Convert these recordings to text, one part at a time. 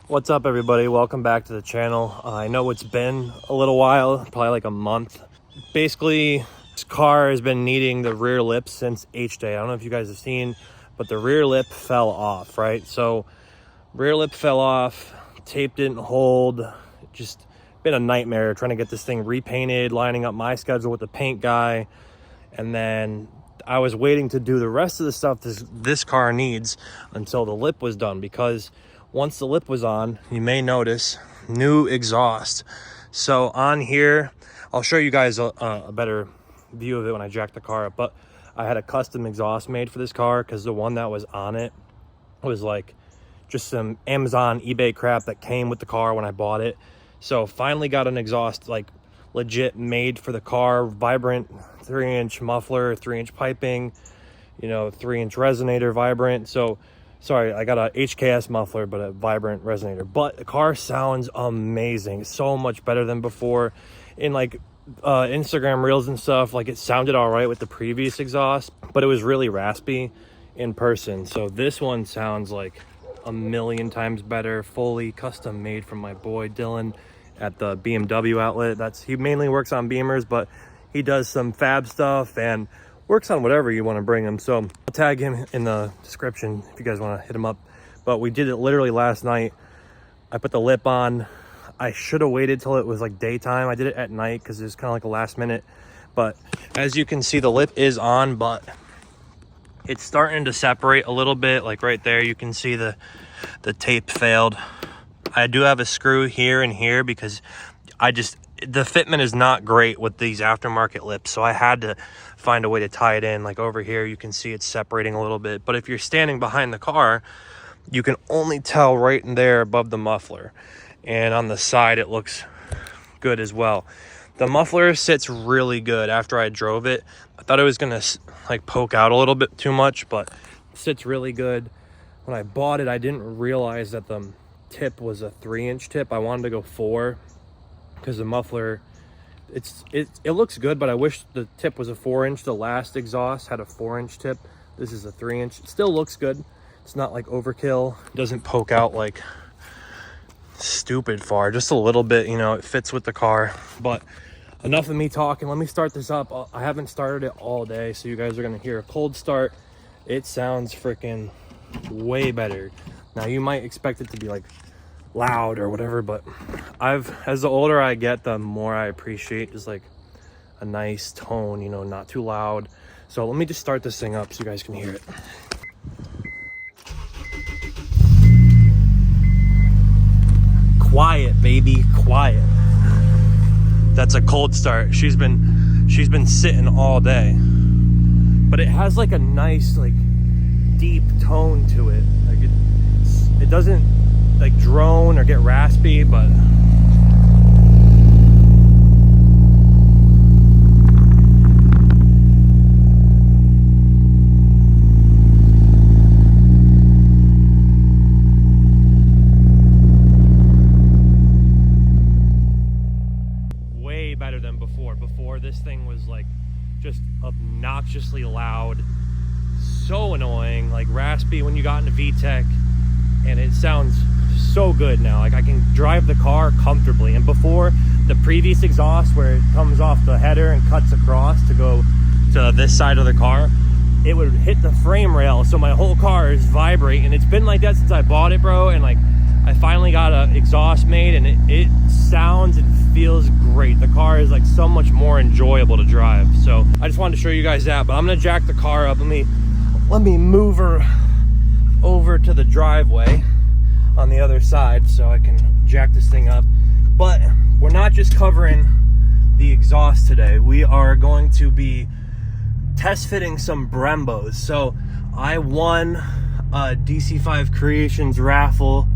What's up, everybody? Welcome back to the channel. I know it's been a little while, probably like a month. Basically, this car has been needing the rear lip since H-Day. I don't know if you guys have seen, but the rear lip fell off, right? So rear lip fell off, tape didn't hold. Just been a nightmare trying to get this thing repainted, lining up my schedule with the paint guy. And then I was waiting to do the rest of the stuff this car needs until the lip was done, because once the lip was on, you may notice new exhaust. So on here, I'll show you guys a better view of it when I jack the car up, but I had a custom exhaust made for this car because the one that was on it was like just some Amazon, eBay crap that came with the car when I bought it. So finally got an exhaust like legit made for the car, vibrant 3-inch muffler, 3-inch piping, 3-inch resonator, vibrant. So sorry, I got a HKS muffler, but a vibrant resonator. But the car sounds amazing, so much better than before. In like Instagram reels and stuff, like it sounded all right with the previous exhaust, but it was really raspy in person. So this one sounds like a million times better, fully custom made from my boy Dylan at the BMW outlet. He mainly works on Beamers, but he does some fab stuff and works on whatever you want to bring him. So I'll tag him in the description if you guys want to hit him up. But we did it literally last night. I put the lip on. I should have waited till it was like daytime. I did it at night because it was kind of like a last minute. But as you can see, the lip is on, but it's starting to separate a little bit. Like right there, you can see the tape failed. I do have a screw here and here because the fitment is not great with these aftermarket lips, so I had to find a way to tie it in. Like over here, you can see it's separating a little bit, but if you're standing behind the car, you can only tell right in there above the muffler, and on the side it looks good as well. The muffler sits really good. After I drove it, I thought it was gonna like poke out a little bit too much, but it sits really good. When I bought it, I didn't realize that the tip was a 3-inch tip. I wanted to go 4 because the muffler, it looks good, but I wish the tip was a 4-inch. The last exhaust had a 4-inch tip. This is a 3-inch. It still looks good. It's not like overkill. It doesn't poke out like stupid far, just a little bit. It fits with the car. But enough of me talking. Let me start this up. I haven't started it all day, so you guys are gonna hear a cold start. It sounds freaking way better. Now you might expect it to be like loud or whatever, but as the older I get, the more I appreciate just like a nice tone, not too loud. So let me just start this thing up so you guys can hear it. Quiet, baby, quiet. That's a cold start. She's been sitting all day, but it has like a nice like deep tone to it. Like it doesn't like drone or get raspy, but way better than before. Before, this thing was like just obnoxiously loud, so annoying, like raspy when you got into VTEC, and it sounds so good now. Like I can drive the car comfortably. And before, the previous exhaust where it comes off the header and cuts across to go to this side of the car, it would hit the frame rail, so my whole car is vibrating. It's been like that since I bought it, bro. And like I finally got an exhaust made, and it sounds and feels great. The car is like so much more enjoyable to drive. So I just wanted to show you guys that. But I'm gonna jack the car up. Let me move her over to the driveway on the other side so I can jack this thing up. But we're not just covering the exhaust today. We are going to be test fitting some Brembos. So I won a DC5 Creations raffle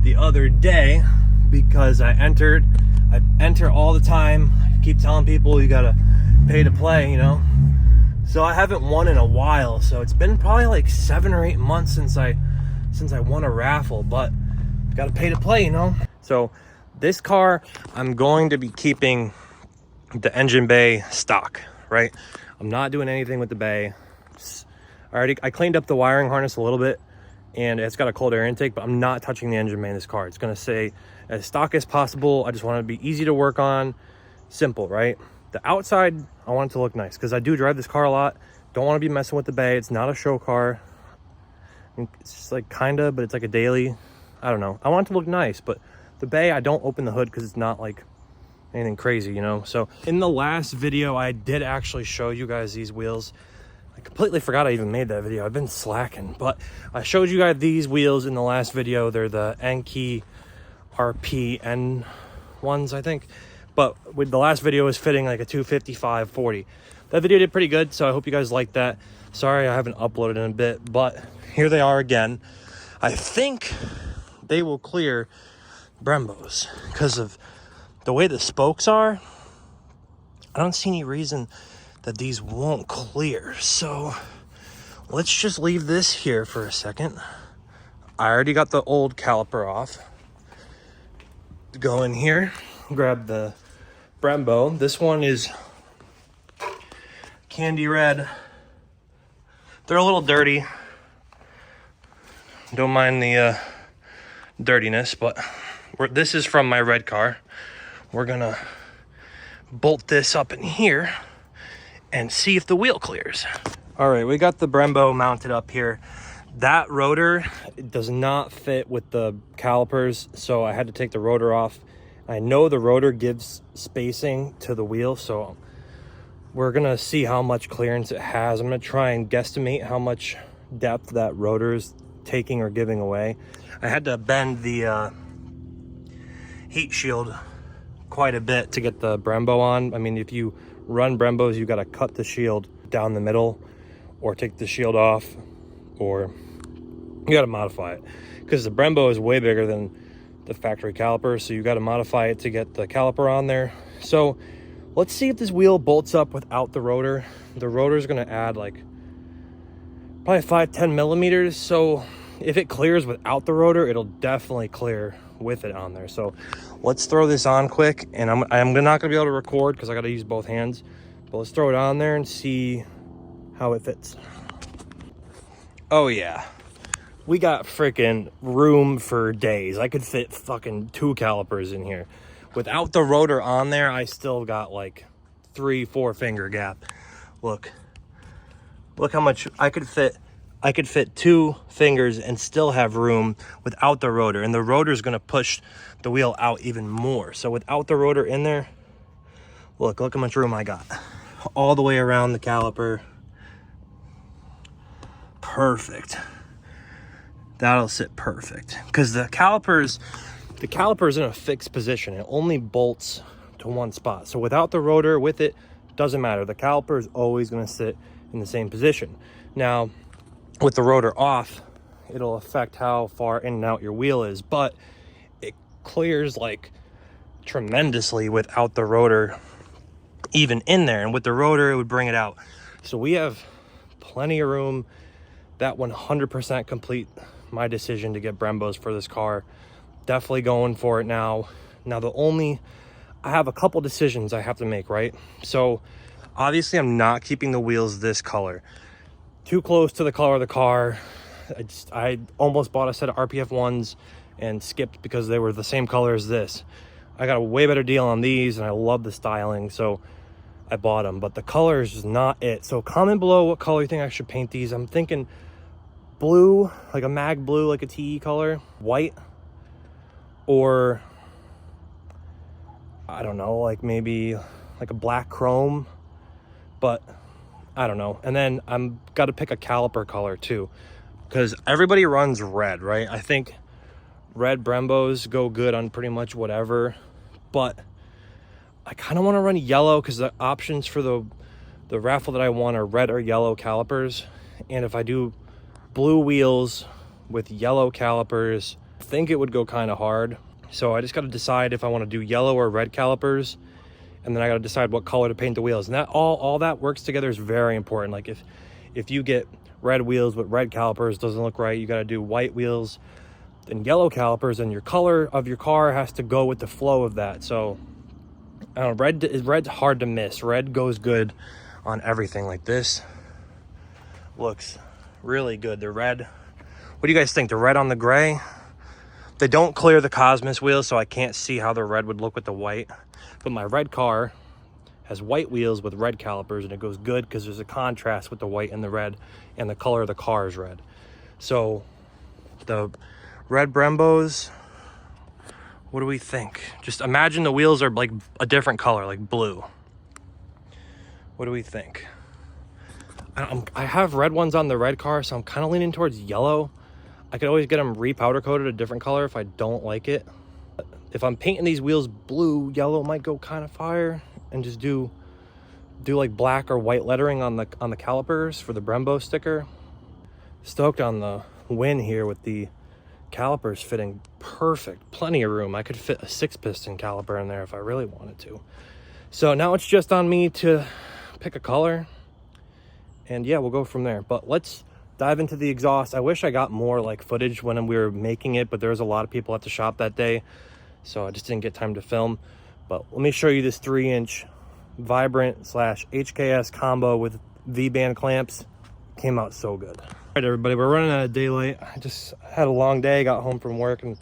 the other day because I enter all the time. I keep telling people you gotta pay to play, So I haven't won in a while. So it's been probably like 7 or 8 months since I won a raffle, but gotta pay to play, So this car, I'm going to be keeping the engine bay stock, right? I'm not doing anything with the bay. I cleaned up the wiring harness a little bit, and it's got a cold air intake, but I'm not touching the engine bay in this car. It's gonna stay as stock as possible. I just want it to be easy to work on, simple, right? The outside, I want it to look nice because I do drive this car a lot. Don't want to be messing with the bay. It's not a show car. It's just like kinda, but it's like a daily. I don't know. I want it to look nice, but the bay, I don't open the hood because it's not like anything crazy, you know? So in the last video, I did actually show you guys these wheels. I completely forgot I even made that video. I've been slacking, but I showed you guys these wheels in the last video. They're the Enkei RPN ones, I think. But with the last video was fitting like a 255/40. That video did pretty good, so I hope you guys liked that. Sorry I haven't uploaded in a bit, but here they are again. I think they will clear Brembos because of the way the spokes are. I don't see any reason that these won't clear. So let's just leave this here for a second. I already got the old caliper off. Go in here, grab the Brembo. This one is candy red. They're a little dirty. Don't mind the dirtiness, but this is from my red car. We're gonna bolt this up in here and see if the wheel clears. All right, we got the Brembo mounted up here. That rotor does not fit with the calipers, so I had to take the rotor off. I know the rotor gives spacing to the wheel, so we're gonna see how much clearance it has. I'm gonna try and guesstimate how much depth that rotor is taking or giving away. I had to bend the heat shield quite a bit to get the Brembo on. I mean, if you run Brembos, you gotta cut the shield down the middle or take the shield off, or you gotta modify it because the Brembo is way bigger than the factory caliper, so you gotta modify it to get the caliper on there. So let's see if this wheel bolts up without the rotor. The rotor is gonna add like probably 5-10 millimeters, so if it clears without the rotor, it'll definitely clear with it on there. So let's throw this on quick, and I'm not gonna be able to record because I gotta use both hands, but let's throw it on there and see how it fits. Oh yeah, we got freaking room for days. I could fit fucking 2 calipers in here. Without the rotor on there, I still got like 3-4 finger gap. Look how much I could fit. I could fit 2 fingers and still have room without the rotor, and the rotor is going to push the wheel out even more. So without the rotor in there, look how much room I got all the way around the caliper. Perfect. That'll sit perfect because the caliper's in a fixed position. It only bolts to one spot. So without the rotor, with it, doesn't matter. The caliper is always going to sit in the same position. Now, with the rotor off, it'll affect how far in and out your wheel is, but it clears like tremendously without the rotor even in there, and with the rotor it would bring it out. So we have plenty of room. That 100% complete my decision to get Brembos for this car. Definitely going for it now. I have a couple decisions I have to make, right? So obviously I'm not keeping the wheels this color. Too close to the color of the car. I almost bought a set of RPF ones and skipped because they were the same color as this. I got a way better deal on these and I love the styling, so I bought them, but the color is just not it. So comment below what color you think I should paint these. I'm thinking blue, like a mag blue, like a TE color, white, or I don't know, like maybe like a black chrome, but I don't know. And then I'm got to pick a caliper color too, because everybody runs red, right? I think red Brembos go good on pretty much whatever, but I kind of want to run yellow because the options for the raffle that I want are red or yellow calipers. And if I do blue wheels with yellow calipers, I think it would go kind of hard. So I just got to decide if I want to do yellow or red calipers, and then I got to decide what color to paint the wheels. And that all that works together is very important. Like if you get red wheels with red calipers, doesn't look right. You got to do white wheels and yellow calipers, and your color of your car has to go with the flow of that. So I don't know, red's hard to miss. Red goes good on everything. Like this looks really good. The red What do you guys think? The red on the gray? They don't clear the Cosmos wheels, so I can't see how the red would look with the white. But my red car has white wheels with red calipers, and it goes good because there's a contrast with the white and the red, and the color of the car is red. So the red Brembos, what do we think? Just imagine the wheels are like a different color, like blue. What do we think? I have red ones on the red car, so I'm kind of leaning towards yellow. I could always get them re-powder coated a different color if I don't like it. If I'm painting these wheels blue, yellow might go kind of fire, and just do like black or white lettering on the calipers for the Brembo sticker. Stoked on the win here with the calipers fitting perfect. Plenty of room. I could fit a 6-piston caliper in there if I really wanted to. So now it's just on me to pick a color, and yeah, we'll go from there. But let's dive into the exhaust. I wish I got more like footage when we were making it, but there was a lot of people at the shop that day, so I just didn't get time to film. But let me show you this 3-inch Vibrant / HKS combo with V-band clamps. Came out so good. All right, everybody, we're running out of daylight. I just had a long day, got home from work and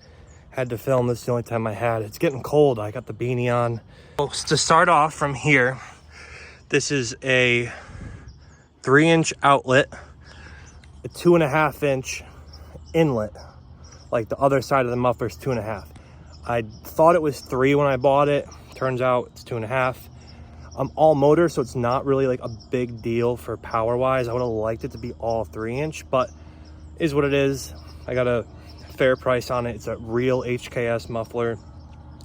had to film. This is the only time I had. It's getting cold. I got the beanie on. So to start off from here, this is a 3-inch outlet, a 2.5-inch inlet. Like the other side of the muffler is 2.5. I thought it was 3 when I bought it. Turns out it's 2.5. I'm all motor, so it's not really like a big deal for power wise. I would have liked it to be all 3-inch, but is what it is. I got a fair price on it. It's a real HKS muffler,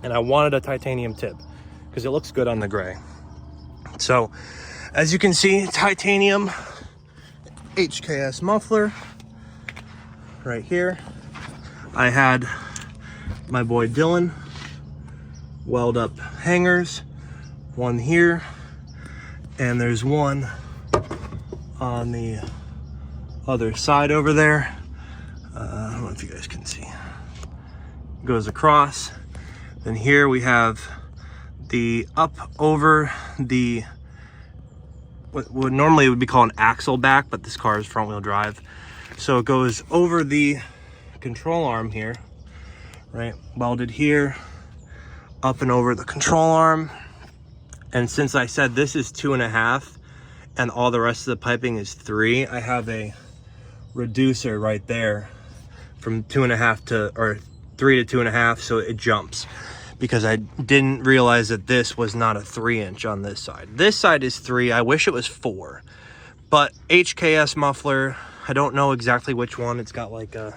and I wanted a titanium tip because it looks good on the gray. So as you can see, titanium HKS muffler right here. I had my boy Dylan weld up hangers, one here, and there's one on the other side over there. I don't know if you guys can see. Goes across. Then here we have the up over the what normally would be called an axle back, but this car is front wheel drive. So it goes over the control arm here, right? Welded here, up and over the control arm. And since I said this is 2.5 and all the rest of the piping is 3, I have a reducer right there from 2.5 to, or 3 to 2.5, so it jumps. Because I didn't realize that this was not a 3-inch on this side. This side is 3. I wish it was 4. But HKS muffler, I don't know exactly which one. It's got like a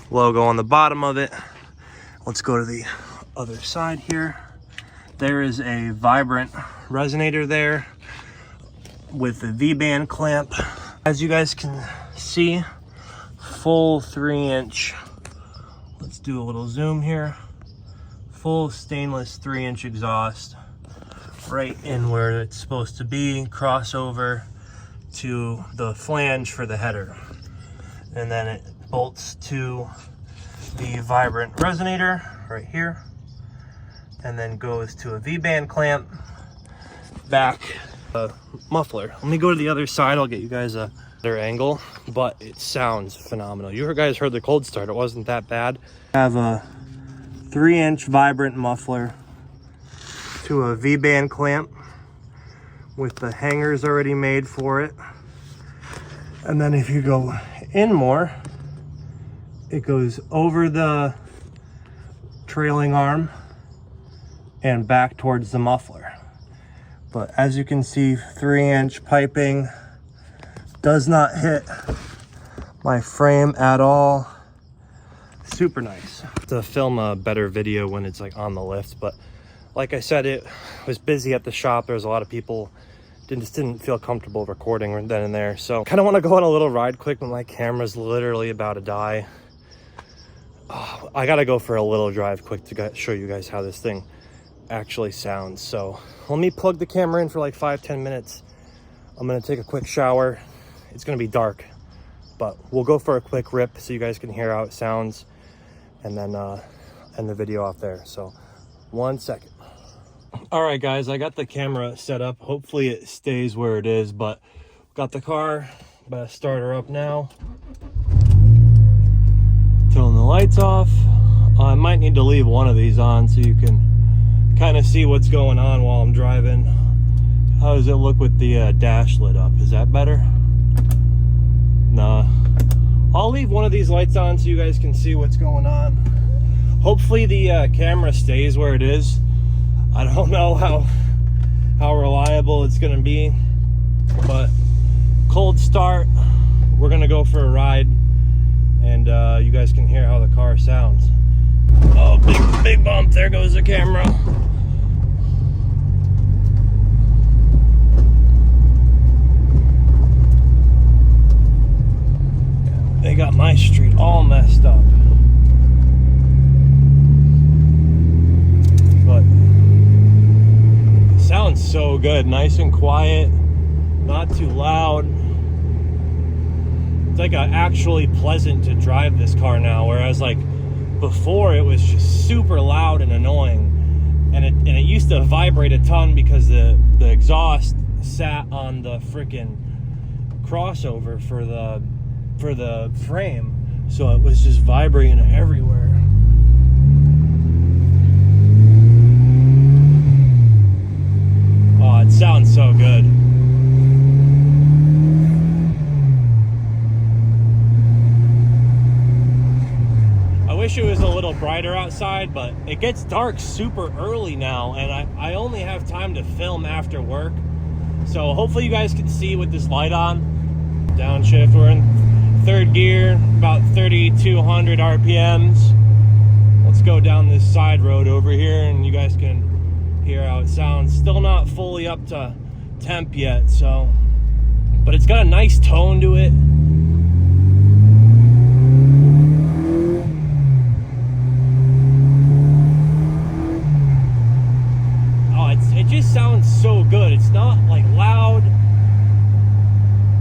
logo on the bottom of it. Let's go to the other side here. There is a Vibrant resonator there with the V-band clamp. As you guys can see, full 3-inch. Let's do a little zoom here. Full stainless 3-inch exhaust right in where it's supposed to be. Crossover to the flange for the header. And then it bolts to the Vibrant resonator right here. And then goes to a V-band clamp back muffler. Let me go to the other side. I'll get you guys a better angle, but it sounds phenomenal. You guys heard the cold start. It wasn't that bad. I have a 3-inch Vibrant muffler to a V-band clamp with the hangers already made for it. And then if you go in more, it goes over the trailing arm and back towards the muffler. But as you can see, 3-inch piping does not hit my frame at all. Super nice. To film a better video when it's like on the lift, but like I said, it was busy at the shop. There was a lot of people, just didn't feel comfortable recording then and there. So kind of want to go on a little ride quick, but my camera's literally about to die. Oh, I gotta go for a little drive quick to show you guys how this thing actually sounds. So let me plug the camera in for like 5-10 minutes. I'm gonna take a quick shower. It's gonna be dark, but we'll go for a quick rip so you guys can hear how it sounds, and then end the video off there. So 1 second. All right guys, I got the camera set up. Hopefully it stays where it is, but got the car About to start her up now. Turn the lights off. I might need to leave one of these on so you can kind of see what's going on while I'm driving. How does it look with the dash lit up? Is that better? Nah. I'll leave one of these lights on so you guys can see what's going on. Hopefully the camera stays where it is. I don't know how reliable it's gonna be, but cold start. We're gonna go for a ride, and you guys can hear how the car sounds. Oh, big bump. There goes the camera. They got my street all messed up. But it sounds so good. Nice and quiet. Not too loud. It's like actually pleasant to drive this car now, whereas like before it was just super loud and annoying, and it used to vibrate a ton because the exhaust sat on the freaking crossover for the frame, so it was just vibrating everywhere. Oh, it sounds so good. I wish it was a little brighter outside, but it gets dark super early now, and I only have time to film after work. So hopefully you guys can see with this light on. Downshift, we're in third gear, about 3,200 RPMs. Let's go down this side road over here and you guys can hear how it sounds. Still not fully up to temp yet, so, but it's got a nice tone to it. It just sounds so good. It's not like loud,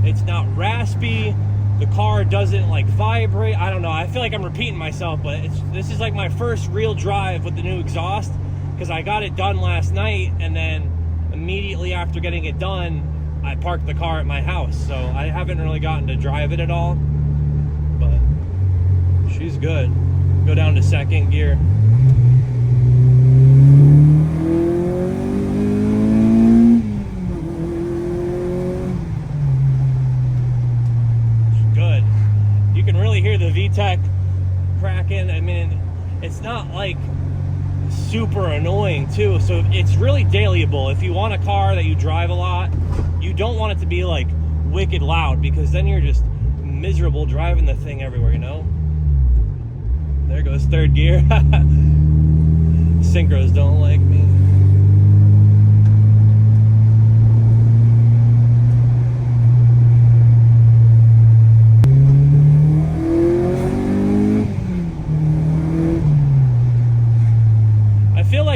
it's not raspy, the car doesn't like vibrate. I don't know, I feel like I'm repeating myself, but this is like my first real drive with the new exhaust, because I got it done last night, and then immediately after getting it done I parked the car at my house, so I haven't really gotten to drive it at all. But she's good. Go down to second gear. Hear the VTEC cracking. I mean, it's not like super annoying too, so it's really dailyable. If you want a car that you drive a lot, you don't want it to be like wicked loud, because then you're just miserable driving the thing everywhere, you know. There goes third gear. Synchros don't like me.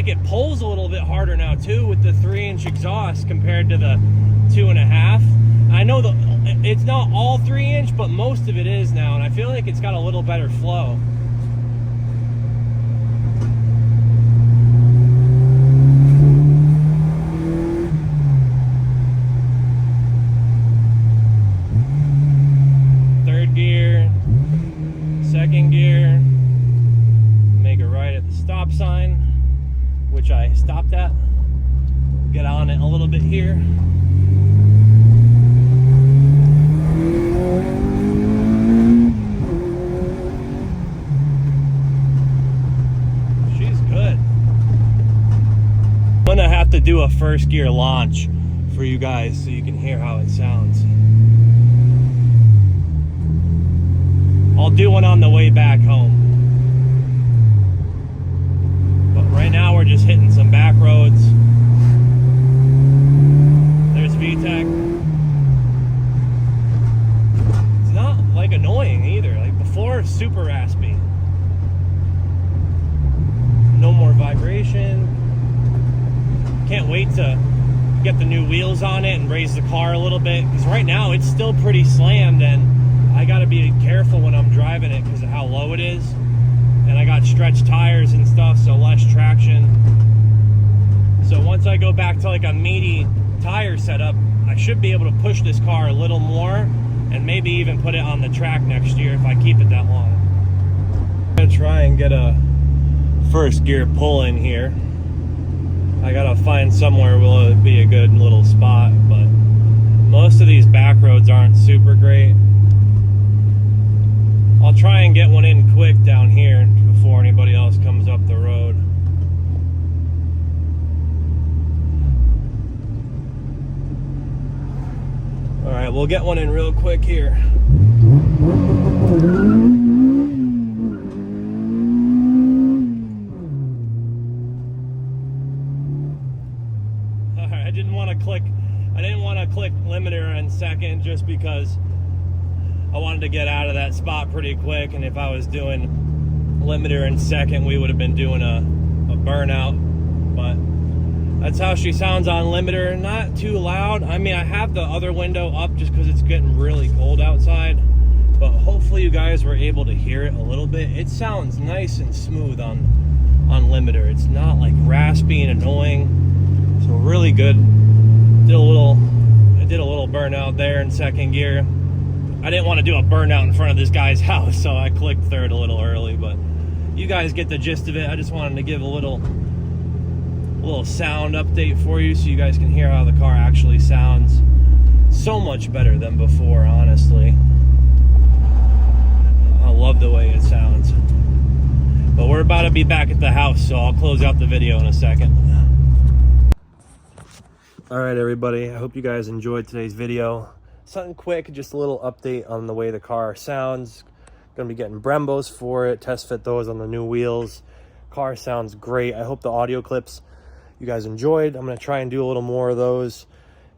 It pulls a little bit harder now too with the 3-inch exhaust compared to the 2.5. I know it's not all 3-inch, but most of it is now, and I feel like it's got a little better flow. Third gear, second gear, make a right at the stop sign, which I stopped at. Get on it a little bit here. She's good. I'm gonna have to do a first gear launch for you guys so you can hear how it sounds. I'll do one on the way back home. Right now we're just hitting some back roads. There's VTEC. It's not like annoying either. Like before, super raspy. No more vibration. Can't wait to get the new wheels on it and raise the car a little bit, because right now it's still pretty slammed, and I gotta be careful when I'm driving it because of how low it is. And I got stretched tires and stuff, so less traction. So once I go back to like a meaty tire setup, I should be able to push this car a little more and maybe even put it on the track next year if I keep it that long. I'm gonna try and get a first gear pull in here. I gotta find somewhere will it be a good little spot, but most of these back roads aren't super great. I'll try and get one in quick down here before anybody else comes up the road. All right, we'll get one in real quick here. All right, I didn't want to click limiter in second just because I wanted to get out of that spot pretty quick, and if I was doing limiter in second, we would have been doing a burnout. But that's how she sounds on limiter. Not too loud. I mean, I have the other window up just because it's getting really cold outside, but hopefully you guys were able to hear it a little bit. It sounds nice and smooth on limiter. It's not like raspy and annoying, so really good. I did a little burnout there in second gear. I didn't want to do a burnout in front of this guy's house, so I clicked third a little early, but you guys get the gist of it. I just wanted to give a little sound update for you so you guys can hear how the car actually sounds. So much better than before, honestly. I love the way it sounds. But we're about to be back at the house, so I'll close out the video in a second. All right, everybody, I hope you guys enjoyed today's video. Something quick, just a little update on the way the car sounds. Gonna be getting Brembos for it, test fit those on the new wheels. Car sounds great. I hope the audio clips you guys enjoyed. I'm gonna try and do a little more of those,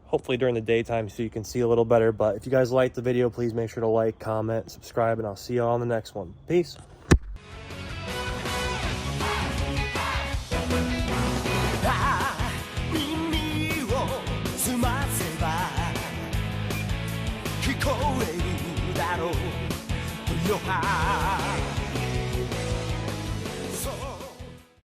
hopefully during the daytime so you can see a little better. But if you guys liked the video, please make sure to like, comment, subscribe, and I'll see you all on the next one. Peace. Your heart